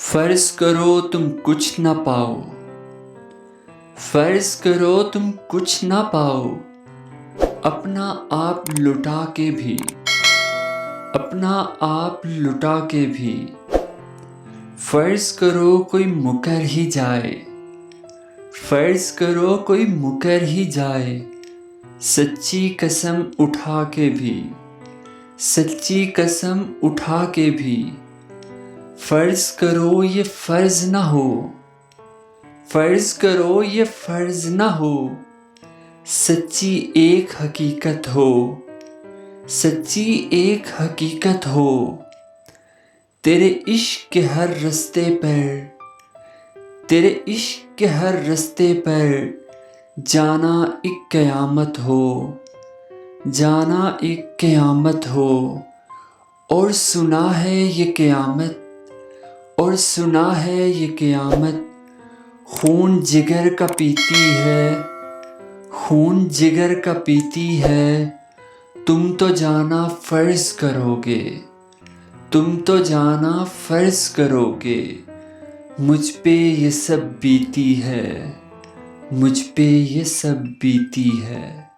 فرض کرو تم کچھ نہ پاؤ، فرض کرو تم کچھ نہ پاؤ، اپنا آپ لٹا کے بھی، اپنا آپ لٹا کے بھی۔ فرض کرو کوئی مکر ہی جائے، فرض کرو کوئی مکر ہی جائے، سچی قسم اٹھا کے بھی، سچی قسم اٹھا کے بھی۔ فرض کرو یہ فرض نہ ہو، فرض کرو یہ فرض نہ ہو، سچی ایک حقیقت ہو، سچی ایک حقیقت ہو۔ تیرے عشق کے ہر رستے پر، تیرے عشق کے ہر رستے پر جانا ایک قیامت ہو، جانا ایک قیامت ہو۔ اور سنا ہے یہ قیامت، اور سنا ہے یہ قیامت، خون جگر کا پیتی ہے، خون جگر کا پیتی ہے۔ تم تو جانا فرض کرو گے، تم تو جانا فرض کرو گے، مجھ پہ یہ سب بیتی ہے، مجھ پہ یہ سب بیتی ہے۔